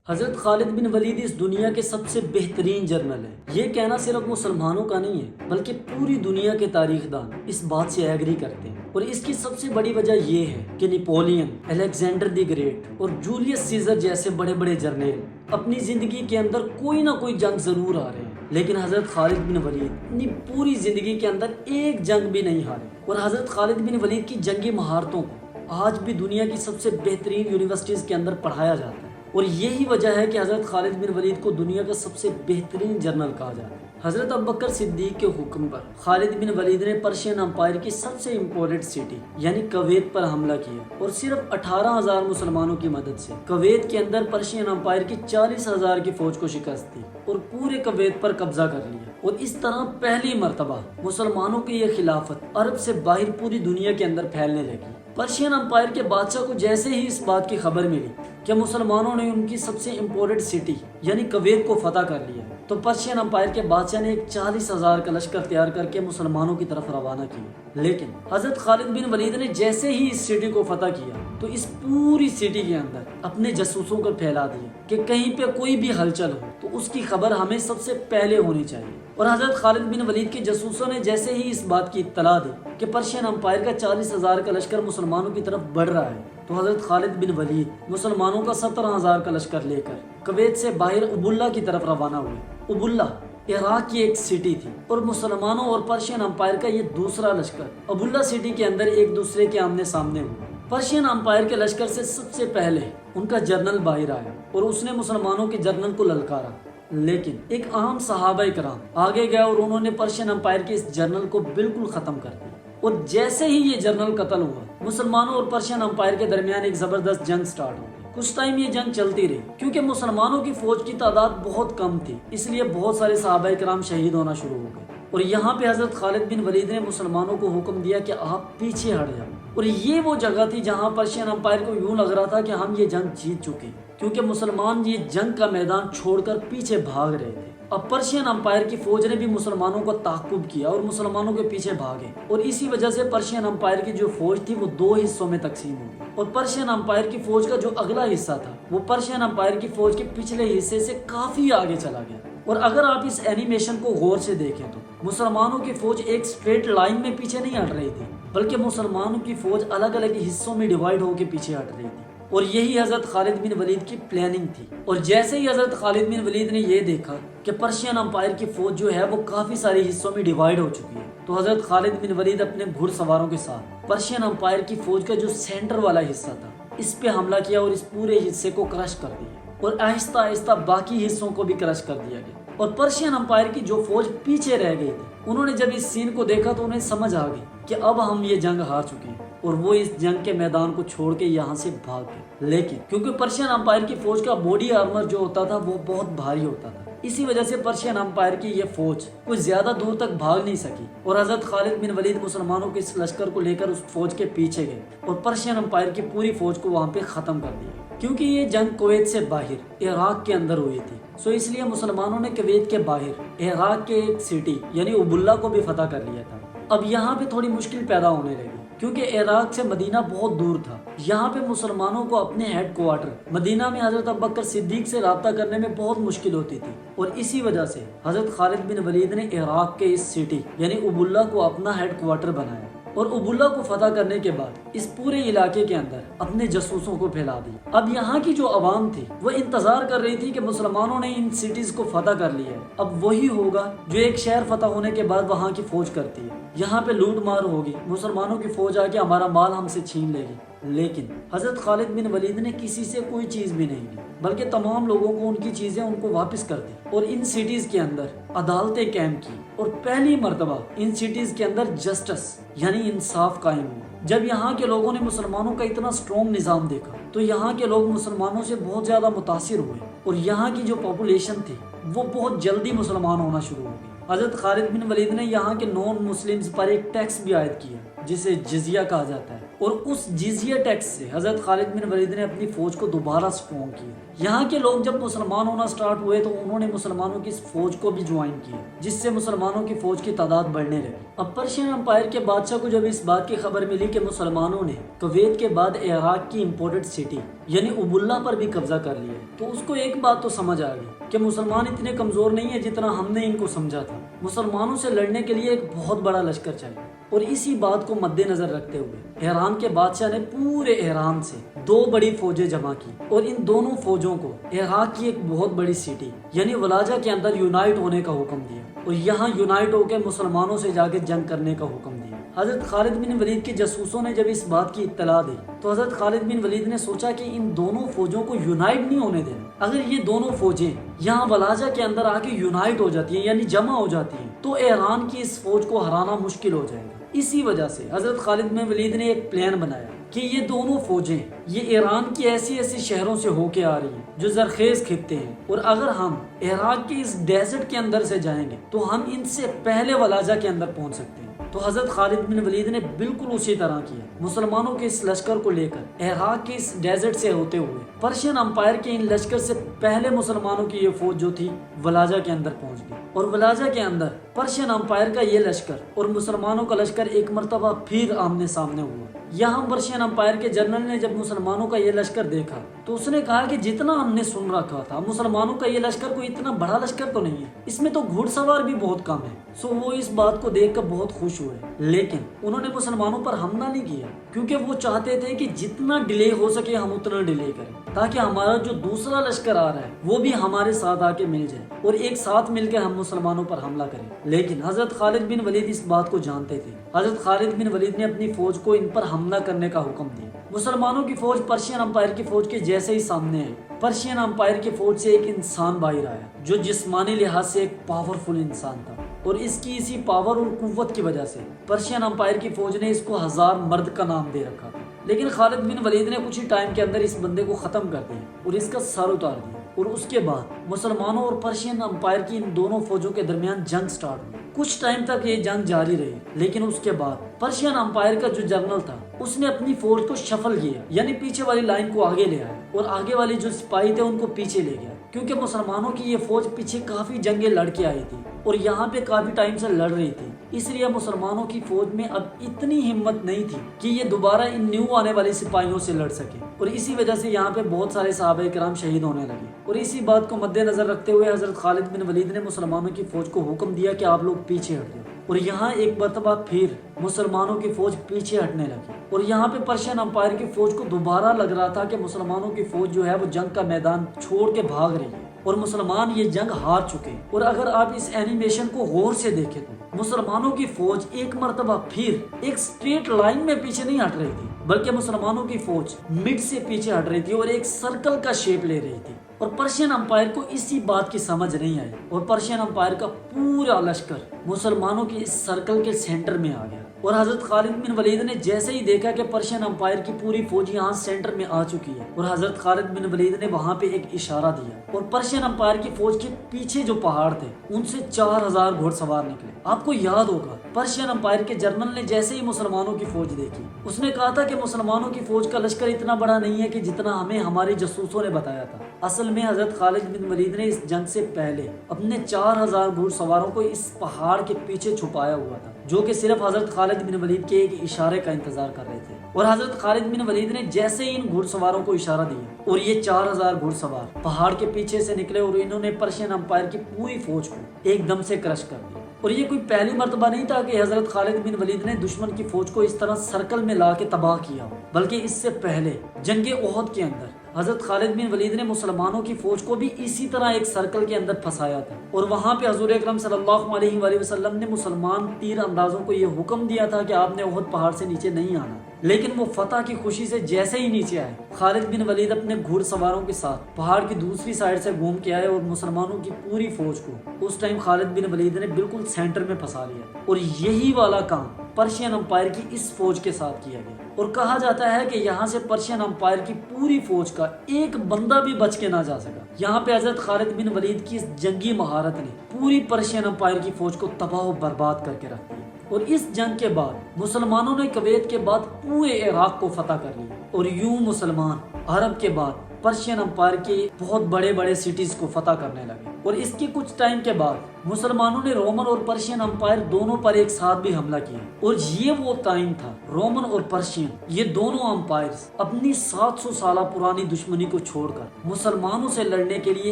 حضرت خالد بن ولید اس دنیا کے سب سے بہترین جرنل ہیں۔ یہ کہنا صرف مسلمانوں کا نہیں ہے بلکہ پوری دنیا کے تاریخ دان اس بات سے ایگری کرتے ہیں، اور اس کی سب سے بڑی وجہ یہ ہے کہ نپولین، الیگزینڈر دی گریٹ اور جولیس سیزر جیسے بڑے بڑے جرنیل اپنی زندگی کے اندر کوئی نہ کوئی جنگ ضرور آ رہے ہیں، لیکن حضرت خالد بن ولید اپنی پوری زندگی کے اندر ایک جنگ بھی نہیں ہارے۔ اور حضرت خالد بن ولید کی جنگی مہارتوں کو آج بھی دنیا کی سب سے بہترین یونیورسٹیز کے اندر پڑھایا جاتا ہے، اور یہی وجہ ہے کہ حضرت خالد بن ولید کو دنیا کا سب سے بہترین جنرل کہا جاتا ہے۔ حضرت ابوبکر صدیق کے حکم پر خالد بن ولید نے پرشین امپائر کی سب سے امپورٹنٹ سٹی یعنی کویت پر حملہ کیا، اور صرف 18,000 مسلمانوں کی مدد سے کویت کے اندر پرشین امپائر کی 40,000 کی فوج کو شکست دی اور پورے کویت پر قبضہ کر لیا، اور اس طرح پہلی مرتبہ مسلمانوں کی یہ خلافت عرب سے باہر پوری دنیا کے اندر پھیلنے لگی۔ پرشین امپائر کے بادشاہ کو جیسے ہی اس بات کی خبر ملی کہ مسلمانوں نے ان کی سب سے امپورٹنٹ سٹی یعنی کویت کو فتح کر لیا، تو پرشین امپائر کے بادشاہ نے ایک 40,000 کا لشکر تیار کر کے مسلمانوں کی طرف روانہ کیا۔ لیکن حضرت خالد بن ولید نے جیسے ہی اس سٹی کو فتح کیا تو اس پوری سٹی کے اندر اپنے جاسوسوں کو پھیلا دیا کہ کہیں پہ کوئی بھی ہلچل ہو تو اس کی خبر ہمیں سب سے پہلے ہونی چاہیے۔ اور حضرت خالد بن ولید کے جاسوسوں نے جیسے ہی اس بات کی اطلاع دی کہ پرشین امپائر کا 40,000 کا لشکر مسلمانوں کی طرف بڑھ رہا ہے، تو حضرت خالد بن ولید مسلمانوں کا 17,000 کا لشکر لے کر کویت سے باہر ابواللہ کی طرف روانہ ہوئے۔ ابواللہ عراق کی ایک سٹی تھی، اور مسلمانوں اور پرشین امپائر کا یہ دوسرا لشکر ابواللہ سٹی کے اندر ایک دوسرے کے آمنے سامنے ہوئے۔ پرشین امپائر کے لشکر سے سب سے پہلے ان کا جنرل باہر آیا اور اس نے مسلمانوں کے جنرل کو للکارا، لیکن ایک عام صحابہ کرام آگے گیا اور انہوں نے پرشین امپائر کے اس جنرل کو بالکل ختم کر دیا، اور جیسے ہی یہ جنرل قتل ہوا مسلمانوں اور پرشین امپائر کے درمیان ایک زبردست جنگ سٹارٹ ہو گئی۔ کچھ ٹائم یہ جنگ چلتی رہی کیونکہ مسلمانوں کی فوج کی تعداد بہت کم تھی، اس لیے بہت سارے صحابہ کرام شہید ہونا شروع ہو گئے، اور یہاں پہ حضرت خالد بن ولید نے مسلمانوں کو حکم دیا کہ آپ پیچھے ہٹ جاؤ، اور یہ وہ جگہ تھی جہاں پرشین امپائر کو یوں لگ رہا تھا کہ ہم یہ جنگ جیت چکے، کیونکہ مسلمان یہ جنگ کا میدان چھوڑ کر پیچھے بھاگ رہے تھے۔ اب پرشین امپائر کی فوج نے بھی مسلمانوں کو تعاقب کیا اور مسلمانوں کے پیچھے بھاگے، اور اسی وجہ سے پرشین امپائر کی جو فوج تھی وہ 2 حصوں میں تقسیم ہو گئی، اور پرشین امپائر کی فوج کا جو اگلا حصہ تھا وہ پرشین امپائر کی فوج کے پچھلے حصے سے کافی آگے چلا گیا۔ اور اگر آپ اس اینیمیشن کو غور سے دیکھیں تو مسلمانوں کی فوج ایک سٹریٹ لائن میں پیچھے نہیں ہٹ رہی تھی، بلکہ مسلمانوں کی فوج الگ الگ حصوں میں ڈیوائیڈ ہو کے پیچھے ہٹ رہی تھی، اور یہی حضرت خالد بن ولید کی پلاننگ تھی۔ اور جیسے ہی حضرت خالد بن ولید نے یہ دیکھا کہ پرشین امپائر کی فوج جو ہے وہ کافی سارے حصوں میں ڈیوائیڈ ہو چکی ہے، تو حضرت خالد بن ولید اپنے گھڑ سواروں کے ساتھ پرشین امپائر کی فوج کا جو سینٹر والا حصہ تھا اس پہ حملہ کیا اور اس پورے حصے کو کرش کر دیا، اور آہستہ آہستہ باقی حصوں کو بھی کرش کر دیا گیا۔ اور پرشین امپائر کی جو فوج پیچھے رہ گئی تھی انہوں نے جب اس سین کو دیکھا تو انہیں سمجھ آ گئی کہ اب ہم یہ جنگ ہار چکے ہیں، اور وہ اس جنگ کے میدان کو چھوڑ کے یہاں سے بھاگ گئے۔ لیکن کیونکہ پرشین امپائر کی فوج کا باڈی آرمر جو ہوتا تھا وہ بہت بھاری ہوتا تھا، اسی وجہ سے پرشین امپائر کی یہ فوج کوئی زیادہ دور تک بھاگ نہیں سکی، اور حضرت خالد بن ولید مسلمانوں کے اس لشکر کو لے کر اس فوج کے پیچھے گئے اور پرشین امپائر کی پوری فوج کو وہاں پہ ختم کر دیا۔ کیونکہ یہ جنگ کویت سے باہر عراق کے اندر ہوئی تھی، سو اس لیے مسلمانوں نے کویت کے باہر عراق کے ایک سٹی یعنی ابواللہ کو بھی فتح کر لیا تھا۔ اب یہاں پہ تھوڑی مشکل پیدا ہونے لگی کیونکہ عراق سے مدینہ بہت دور تھا، یہاں پہ مسلمانوں کو اپنے ہیڈ کوارٹر مدینہ میں حضرت ابوبکر صدیق سے رابطہ کرنے میں بہت مشکل ہوتی تھی، اور اسی وجہ سے حضرت خالد بن ولید نے عراق کے اس سٹی یعنی ابواللہ کو اپنا ہیڈ کوارٹر بنایا، اور ابواللہ کو فتح کرنے کے بعد اس پورے علاقے کے اندر اپنے جاسوسوں کو پھیلا دی۔ اب یہاں کی جو عوام تھی وہ انتظار کر رہی تھی کہ مسلمانوں نے ان سٹیز کو فتح کر لیا ہے، اب وہی ہوگا جو ایک شہر فتح ہونے کے بعد وہاں کی فوج کرتی ہے، یہاں پہ لوٹ مار ہوگی، مسلمانوں کی فوج آ کے ہمارا مال ہم سے چھین لے گی۔ لیکن حضرت خالد بن ولید نے کسی سے کوئی چیز بھی نہیں لی، بلکہ تمام لوگوں کو ان کی چیزیں ان کو واپس کر دی، اور ان سٹیز کے اندر عدالتیں قائم کی، اور پہلی مرتبہ ان سٹیز کے اندر جسٹس یعنی انصاف قائم ہوا۔ جب یہاں کے لوگوں نے مسلمانوں کا اتنا سٹرونگ نظام دیکھا تو یہاں کے لوگ مسلمانوں سے بہت زیادہ متاثر ہوئے، اور یہاں کی جو پاپولیشن تھی وہ بہت جلدی مسلمان ہونا شروع ہو گئی۔ حضرت خالد بن ولید نے یہاں کے نان مسلمز پر ایک ٹیکس بھی عائد کیا جسے جزیہ کہا جاتا ہے، اور اس جزیہ ٹیکس سے حضرت خالد بن ولید نے اپنی فوج کو دوبارہ اسٹرانگ کیا۔ یہاں کے لوگ جب مسلمان ہونا سٹارٹ ہوئے تو انہوں نے مسلمانوں کی اس فوج کو بھی جوائن کیا، جس سے مسلمانوں کی فوج کی تعداد بڑھنے لگی۔ اب پرشین امپائر کے بادشاہ کو جب اس بات کی خبر ملی کہ مسلمانوں نے کویت کے بعد عراق کی امپورٹڈ سٹی یعنی ابواللہ پر بھی قبضہ کر لیا، تو اس کو ایک بات تو سمجھ آ گئی کہ مسلمان اتنے کمزور نہیں ہیں جتنا ہم نے ان کو سمجھا تھا۔ مسلمانوں سے لڑنے کے لیے ایک بہت بڑا لشکر چاہیے، اور اسی بات کو مد نظر رکھتے ہوئے ایران کے بادشاہ نے پورے ایران سے 2 بڑی فوجیں جمع کی، اور ان دونوں فوجوں کو عراق کی ایک بہت بڑی سٹی یعنی ولاجہ کے اندر یونائٹ ہونے کا حکم دیا، اور یہاں یونائٹ ہو کے مسلمانوں سے جا کے جنگ کرنے کا حکم دیا۔ حضرت خالد بن ولید کے جاسوسوں نے جب اس بات کی اطلاع دی تو حضرت خالد بن ولید نے سوچا کہ ان دونوں فوجوں کو یونائٹ نہیں ہونے دینا۔ اگر یہ دونوں فوجیں یہاں ولاجہ کے اندر آ کے یونائٹ ہو جاتی ہیں یعنی جمع ہو جاتی ہیں تو ایران کی اس فوج کو ہرانا مشکل ہو جائے گا۔ اسی وجہ سے حضرت خالد بن ولید نے ایک پلان بنایا کہ یہ دونوں فوجیں یہ ایران کی ایسی شہروں سے ہو کے آ رہی ہیں جو زرخیز خطے ہیں، اور اگر ہم عراق کے اس ڈیزرٹ کے اندر سے جائیں گے تو ہم ان سے پہلے ولاجہ کے اندر پہنچ سکتے ہیں۔ تو حضرت خالد بن ولید نے بالکل اسی طرح کیا، مسلمانوں کے اس لشکر کو لے کر عراق کے اس ڈیزرٹ سے ہوتے ہوئے پرشین امپائر کے ان لشکر سے پہلے مسلمانوں کی یہ فوج جو تھی ولاجہ کے اندر پہنچ گئی، اور ولاجہ کے اندر پرشین امپائر کا یہ لشکر اور مسلمانوں کا لشکر ایک مرتبہ پھر آمنے سامنے ہوا۔ یہاں پرشین امپائر کے جنرل نے جب مسلمانوں کا یہ لشکر دیکھا تو اس نے کہا کہ جتنا ہم نے سن رکھا تھا مسلمانوں کا یہ لشکر کوئی اتنا بڑا لشکر تو نہیں ہے، اس میں تو گھڑ سوار بھی بہت کم ہے۔ سو وہ اس بات کو دیکھ کر بہت خوش ہوئے، لیکن انہوں نے مسلمانوں پر حملہ نہیں کیا کیونکہ وہ چاہتے تھے کہ جتنا ڈیلے ہو سکے ہم اتنا ڈیلے کریں تاکہ ہمارا جو دوسرا لشکر آ رہا ہے وہ بھی ہمارے ساتھ آ کے مل جائے اور ایک ساتھ مل کے ہم مسلمانوں پر حملہ کریں۔ لیکن حضرت خالد بن ولید اس بات کو جانتے تھے۔ حضرت خالد بن ولید نے اپنی فوج کو ان پر حملہ کرنے کا حکم دیا۔ مسلمانوں کی فوج پرشین امپائر کی فوج کے جیسے ہی سامنے آئی، پرشین امپائر کی فوج سے ایک انسان باہر آیا جو جسمانی لحاظ سے ایک پاورفل انسان تھا، اور اس کی اسی پاور اور قوت کی وجہ سے پرشین امپائر کی فوج نے اس کو 1000 مرد کا نام دے رکھا تھا۔ لیکن خالد بن ولید نے کچھ ہی ٹائم کے اندر اس بندے کو ختم کر دیا اور اس کا سر اتار دیا، اور اس کے بعد مسلمانوں اور پرشین امپائر کی ان دونوں فوجوں کے درمیان جنگ سٹارٹ ہوئی۔ کچھ ٹائم تک یہ جنگ جاری رہی، لیکن اس کے بعد پرشین امپائر کا جو جنرل تھا اس نے اپنی فوج کو شفل کیا، یعنی پیچھے والی لائن کو آگے لے آیا اور آگے والی جو سپاہی تھے ان کو پیچھے لے گیا، کیونکہ مسلمانوں کی یہ فوج پیچھے کافی جنگیں لڑ کے آئی تھی اور یہاں پہ کافی ٹائم سے لڑ رہی تھی، اس لیے مسلمانوں کی فوج میں اب اتنی ہمت نہیں تھی کہ یہ دوبارہ ان نیو آنے والی سپاہیوں سے لڑ سکے، اور اسی وجہ سے یہاں پہ بہت سارے صحابہ کرام شہید ہونے لگے۔ اور اسی بات کو مد نظر رکھتے ہوئے حضرت خالد بن ولید نے مسلمانوں کی فوج کو حکم دیا کہ آپ لوگ پیچھے ہٹ جاؤ، اور یہاں ایک مرتبہ پھر مسلمانوں کی فوج پیچھے ہٹنے لگی، اور یہاں پہ پرشین امپائر کی فوج کو دوبارہ لگ رہا تھا کہ مسلمانوں کی فوج جو ہے وہ جنگ کا میدان چھوڑ کے بھاگ رہی ہے اور مسلمان یہ جنگ ہار چکے۔ اور اگر آپ اس اینیمیشن کو غور سے دیکھیں تو مسلمانوں کی فوج ایک مرتبہ پھر ایک سٹریٹ لائن میں پیچھے نہیں ہٹ رہی تھی، بلکہ مسلمانوں کی فوج مڈ سے پیچھے ہٹ رہی تھی اور ایک سرکل کا شیپ لے رہی تھی، اور پرشین امپائر کو اسی بات کی سمجھ نہیں آئی، اور پرشین امپائر کا پورا لشکر مسلمانوں کی اس سرکل کے سینٹر میں آ گیا۔ اور حضرت خالد بن ولید نے جیسے ہی دیکھا کہ پرشین امپائر کی پوری فوج یہاں سینٹر میں آ چکی ہے، اور حضرت خالد بن ولید نے وہاں پہ ایک اشارہ دیا، اور پرشین امپائر کی فوج کے پیچھے جو پہاڑ تھے ان سے 4000 گھوڑ سوار نکلے۔ آپ کو یاد ہوگا پرشین امپائر کے جنرل نے جیسے ہی مسلمانوں کی فوج دیکھی اس نے کہا تھا کہ مسلمانوں کی فوج کا لشکر اتنا بڑا نہیں ہے کہ جتنا ہمیں ہمارے جاسوسوں نے بتایا تھا۔ اصل میں حضرت خالد بن ولید نے اس جنگ سے پہلے اپنے 4000 گھوڑ سواروں کو اس پہاڑ کے پیچھے چھپایا ہوا تھا، جو کہ صرف حضرت خالد بن ولید کے ایک اشارے کا انتظار کر رہے تھے۔ اور حضرت خالد بن ولید نے جیسے ہی ان گھوڑ سواروں کو اشارہ دیا اور یہ 4000 گھوڑ سوار پہاڑ کے پیچھے سے نکلے، اور انہوں نے پرشین امپائر کی پوری فوج کو ایک دم سے کرش کر دیا۔ اور یہ کوئی پہلی مرتبہ نہیں تھا کہ حضرت خالد بن ولید نے دشمن کی فوج کو اس طرح سرکل میں لا کے تباہ کیا ہو، بلکہ اس سے پہلے جنگ احد کے اندر حضرت خالد بن ولید نے مسلمانوں کی فوج کو بھی اسی طرح ایک سرکل کے اندر پھنسایا تھا، اور وہاں پہ حضور اکرم صلی اللہ علیہ وآلہ وسلم نے مسلمان تیر اندازوں کو یہ حکم دیا تھا کہ آپ نے احد پہاڑ سے نیچے نہیں آنا، لیکن وہ فتح کی خوشی سے جیسے ہی نیچے آئے خالد بن ولید اپنے گھوڑ سواروں کے ساتھ پہاڑ کی دوسری سائڈ سے گھوم کے آئے اور مسلمانوں کی پوری فوج کو اس ٹائم خالد بن ولید نے بالکل سینٹر میں پھنسا لیا، اور یہی والا کام پرشین امپائر کی اس فوج کے ساتھ کیا گیا، اور کہا جاتا ہے کہ یہاں سے پرشین امپائر کی پوری فوج کا ایک بندہ بھی بچ کے نہ جا سکا۔ یہاں پہ حضرت خالد بن ولید کی اس جنگی مہارت نے پوری پرشین امپائر کی فوج کو تباہ و برباد کر کے رکھ دیا۔ اور اس جنگ کے بعد مسلمانوں نے کویت کے بعد پورے عراق کو فتح کر لیا اور یوں مسلمان عرب کے بعد پرشین امپائر کے بہت بڑے بڑے سٹیز کو فتح کرنے لگے اور اس کے کچھ ٹائم کے بعد مسلمانوں نے رومن اور پرشین امپائر دونوں پر ایک ساتھ بھی حملہ کیا اور یہ وہ ٹائم تھا رومن اور پرشین یہ دونوں امپائرز اپنی 700 سالہ پرانی دشمنی کو چھوڑ کر مسلمانوں سے لڑنے کے لیے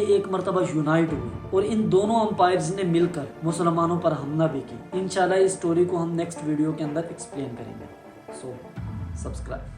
ایک مرتبہ یونائٹ ہوئے اور ان دونوں امپائرز نے مل کر مسلمانوں پر حملہ بھی کی. انشاءاللہ اس سٹوری کو ہم نیکسٹ ویڈیو کے اندر ایکسپلین کریں گے. سو سبسکرائب.